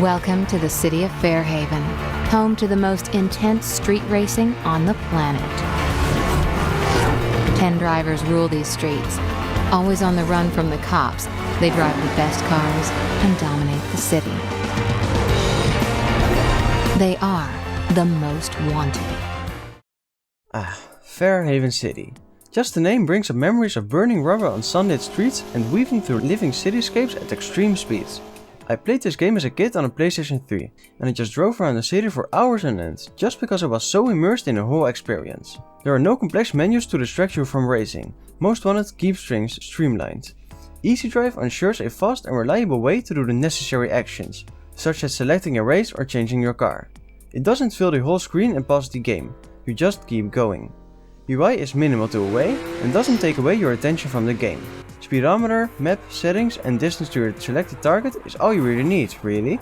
Welcome to the city of Fairhaven, home to the most intense street racing on the planet. 10 drivers rule these streets. Always on the run from the cops, they drive the best cars and dominate the city. They are the most wanted. Fairhaven City. Just the name brings up memories of burning rubber on sunlit streets and weaving through living cityscapes at extreme speeds. I played this game as a kid on a PlayStation 3, and I just drove around the city for hours on end, just because I was so immersed in the whole experience. There are no complex menus to distract you from racing. Most Wanted keeps things streamlined. Easy Drive ensures a fast and reliable way to do the necessary actions, such as selecting a race or changing your car. It doesn't fill the whole screen and pause the game, you just keep going. UI is minimal to away and doesn't take away your attention from the game. Speedometer, map, settings and distance to your selected target is all you really need, really.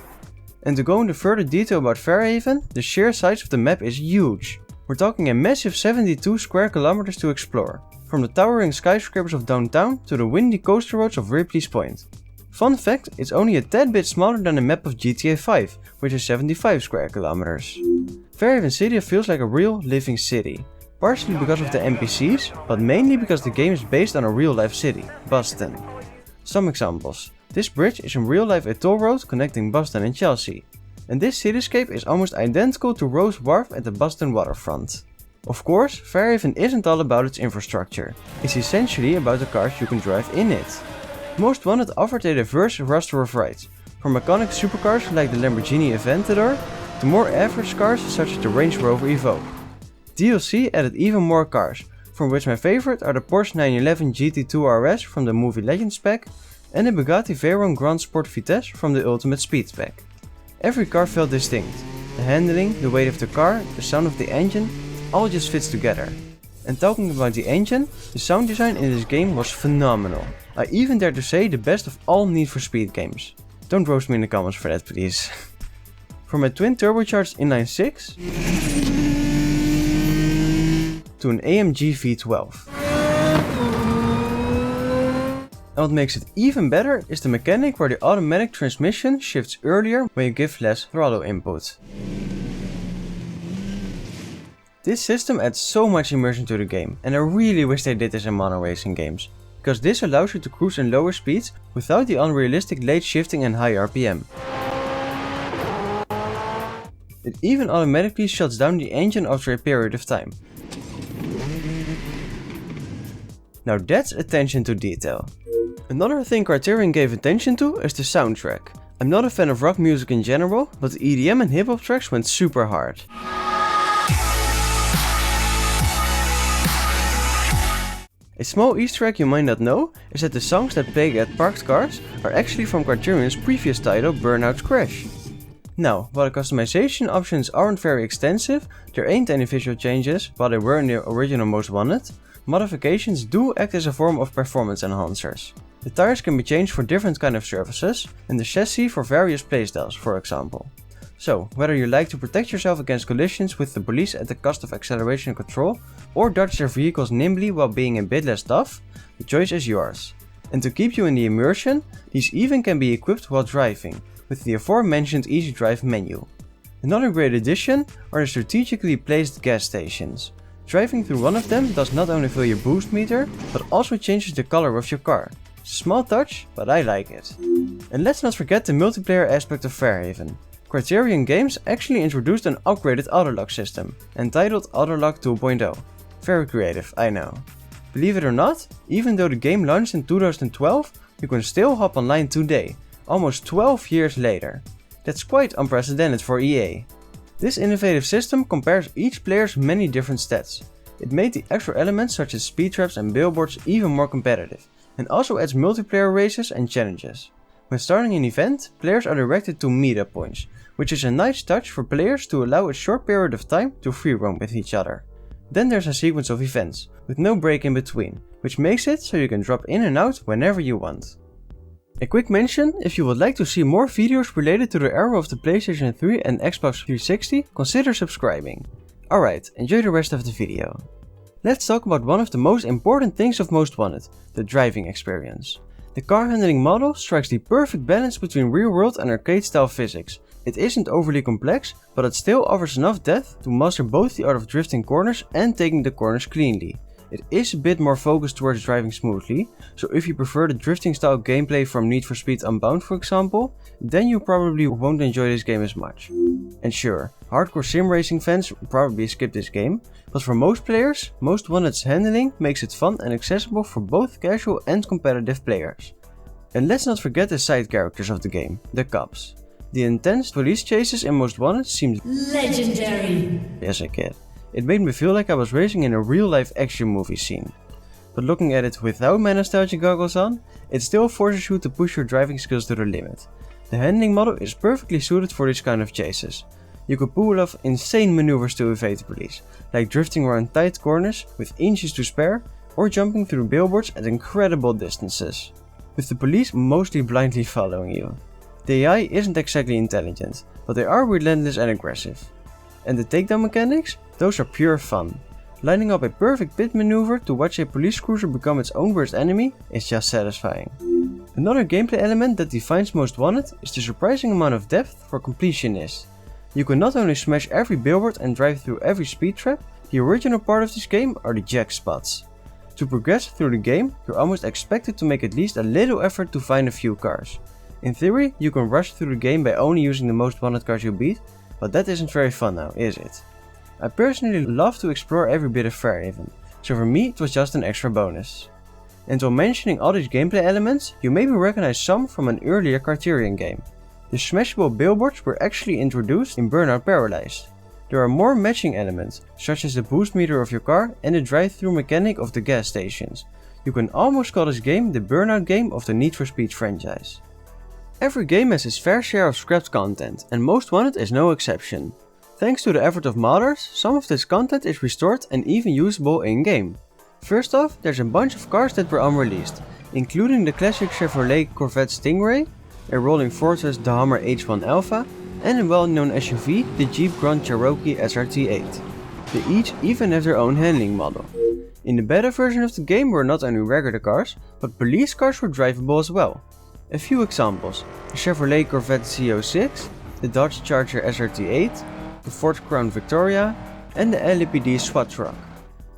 And to go into further detail about Fairhaven, the sheer size of the map is huge. We're talking a massive 72 square kilometers to explore, from the towering skyscrapers of downtown to the windy coastal roads of Ripley's Point. Fun fact, it's only a tad bit smaller than the map of GTA 5, which is 75 square kilometers. Fairhaven City feels like a real living city. Partially because of the NPCs, but mainly because the game is based on a real-life city, Boston. Some examples. This bridge is in real life a toll road connecting Boston and Chelsea. And this cityscape is almost identical to Rose Wharf at the Boston waterfront. Of course, Fairhaven isn't all about its infrastructure. It's essentially about the cars you can drive in it. Most Wanted offered a diverse roster of rides, from iconic supercars like the Lamborghini Aventador to more average cars such as the Range Rover Evoque. DLC added even more cars, from which my favorite are the Porsche 911 GT2 RS from the movie Legends pack and the Bugatti Veyron Grand Sport Vitesse from the Ultimate Speed pack. Every car felt distinct. The handling, the weight of the car, the sound of the engine, all just fits together. And talking about the engine, the sound design in this game was phenomenal. I even dare to say the best of all Need for Speed games. Don't roast me in the comments for that, please. From a twin turbocharged inline 6 to an AMG V12. And what makes it even better is the mechanic where the automatic transmission shifts earlier when you give less throttle input. This system adds so much immersion to the game, and I really wish they did this in modern racing games, because this allows you to cruise in lower speeds without the unrealistic late shifting and high RPM. It even automatically shuts down the engine after a period of time. Now that's attention to detail. Another thing Criterion gave attention to is the soundtrack. I'm not a fan of rock music in general, but the EDM and hip hop tracks went super hard. A small Easter egg you might not know is that the songs that play at parked cars are actually from Criterion's previous title Burnout Crash. Now, while the customization options aren't very extensive, there ain't any visual changes, while they were in the original Most Wanted, modifications do act as a form of performance enhancers. The tires can be changed for different kind of surfaces, and the chassis for various playstyles, for example. So, whether you like to protect yourself against collisions with the police at the cost of acceleration and control, or dodge their vehicles nimbly while being a bit less tough, the choice is yours. And to keep you in the immersion, these even can be equipped while driving, with the aforementioned Easy Drive menu. Another great addition are the strategically placed gas stations. Driving through one of them does not only fill your boost meter, but also changes the color of your car. Small touch, but I like it. And let's not forget the multiplayer aspect of Fairhaven. Criterion Games actually introduced an upgraded autolock system, entitled Autolock 2.0. Very creative, I know. Believe it or not, even though the game launched in 2012, you can still hop online today, almost 12 years later. That's quite unprecedented for EA. This innovative system compares each player's many different stats. It made the extra elements such as speed traps and billboards even more competitive, and also adds multiplayer races and challenges. When starting an event, players are directed to meetup points, which is a nice touch for players to allow a short period of time to free roam with each other. Then there's a sequence of events, with no break in between, which makes it so you can drop in and out whenever you want. A quick mention, if you would like to see more videos related to the era of the PlayStation 3 and Xbox 360, consider subscribing. Alright, enjoy the rest of the video. Let's talk about one of the most important things of Most Wanted, the driving experience. The car handling model strikes the perfect balance between real-world and arcade-style physics, It isn't overly complex, but it still offers enough depth to master both the art of drifting corners and taking the corners cleanly. It is a bit more focused towards driving smoothly, so if you prefer the drifting style gameplay from Need for Speed Unbound for example, then you probably won't enjoy this game as much. And sure, hardcore sim racing fans will probably skip this game, but for most players, Most Wanted's handling makes it fun and accessible for both casual and competitive players. And let's not forget the side characters of the game, the cops. The intense police chases in Most Wanted seemed legendary as a kid. It made me feel like I was racing in a real life action movie scene. But looking at it without my nostalgia goggles on, it still forces you to push your driving skills to the limit. The handling model is perfectly suited for this kind of chases. You could pull off insane maneuvers to evade the police, like drifting around tight corners with inches to spare, or jumping through billboards at incredible distances, with the police mostly blindly following you. The AI isn't exactly intelligent, but they are relentless and aggressive. And the takedown mechanics? Those are pure fun. Lining up a perfect pit maneuver to watch a police cruiser become its own worst enemy is just satisfying. Another gameplay element that defines Most Wanted is the surprising amount of depth for completionists. You can not only smash every billboard and drive through every speed trap, the original part of this game are the jack spots. To progress through the game, you're almost expected to make at least a little effort to find a few cars. In theory, you can rush through the game by only using the Most Wanted cars you beat, but that isn't very fun now, is it? I personally love to explore every bit of Fairhaven, so for me it was just an extra bonus. And while mentioning all these gameplay elements, you maybe recognize some from an earlier Criterion game. The smashable billboards were actually introduced in Burnout Paradise. There are more matching elements, such as the boost meter of your car and the drive-through mechanic of the gas stations. You can almost call this game the Burnout game of the Need for Speed franchise. Every game has its fair share of scrapped content, and Most Wanted is no exception. Thanks to the effort of modders, some of this content is restored and even usable in-game. First off, there's a bunch of cars that were unreleased, including the classic Chevrolet Corvette Stingray, a rolling Fortress the Hummer H1 Alpha, and a well-known SUV, the Jeep Grand Cherokee SRT8. They each even have their own handling model. In the beta version of the game were not only regular cars, but police cars were drivable as well. A few examples: the Chevrolet Corvette CO6, the Dodge Charger SRT8, the Ford Crown Victoria, and the LAPD SWAT truck.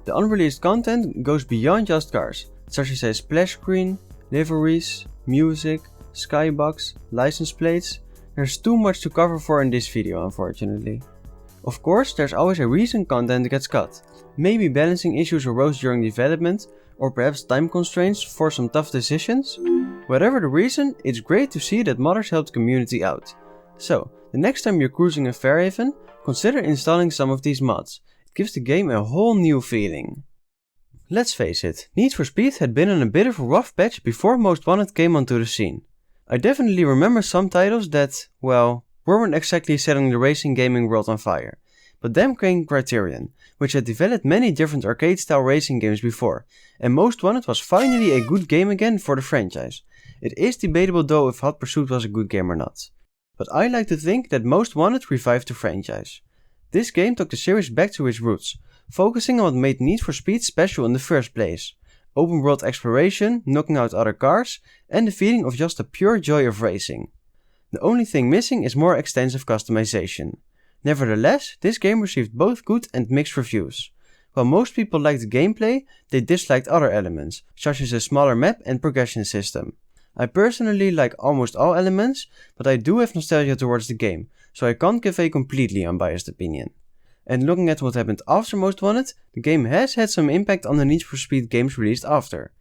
The unreleased content goes beyond just cars, such as a splash screen, liveries, music, skybox, license plates. There's too much to cover for in this video, unfortunately. Of course, there's always a reason content gets cut. Maybe balancing issues arose during development, or perhaps time constraints for some tough decisions. Whatever the reason, it's great to see that modders helped the community out. So, the next time you're cruising in Fairhaven, consider installing some of these mods. It gives the game a whole new feeling. Let's face it, Need for Speed had been in a bit of a rough patch before Most Wanted came onto the scene. I definitely remember some titles that, well, weren't exactly setting the racing gaming world on fire. But then came Criterion, which had developed many different arcade-style racing games before, and Most Wanted was finally a good game again for the franchise. It is debatable though if Hot Pursuit was a good game or not. But I like to think that Most Wanted revived the franchise. This game took the series back to its roots, focusing on what made Need for Speed special in the first place. Open world exploration, knocking out other cars, and the feeling of just the pure joy of racing. The only thing missing is more extensive customization. Nevertheless, this game received both good and mixed reviews. While most people liked the gameplay, they disliked other elements, such as a smaller map and progression system. I personally like almost all elements, but I do have nostalgia towards the game, so I can't give a completely unbiased opinion. And looking at what happened after Most Wanted, the game has had some impact on the Need for Speed games released after.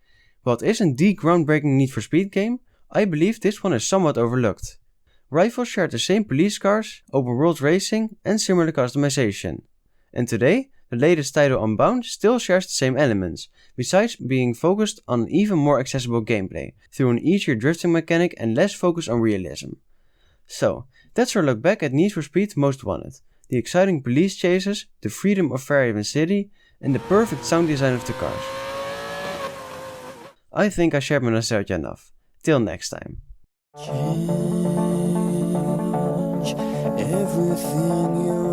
While it isn't the groundbreaking Need for Speed game, I believe this one is somewhat overlooked. Rivals shared the same police cars, open world racing, and similar customization. And today, the latest title Unbound still shares the same elements, besides being focused on an even more accessible gameplay, through an easier drifting mechanic and less focus on realism. So, that's our look back at Need for Speed Most Wanted, the exciting police chases, the freedom of Fairhaven City, and the perfect sound design of the cars. I think I shared my nostalgia enough. Till next time. Change everything you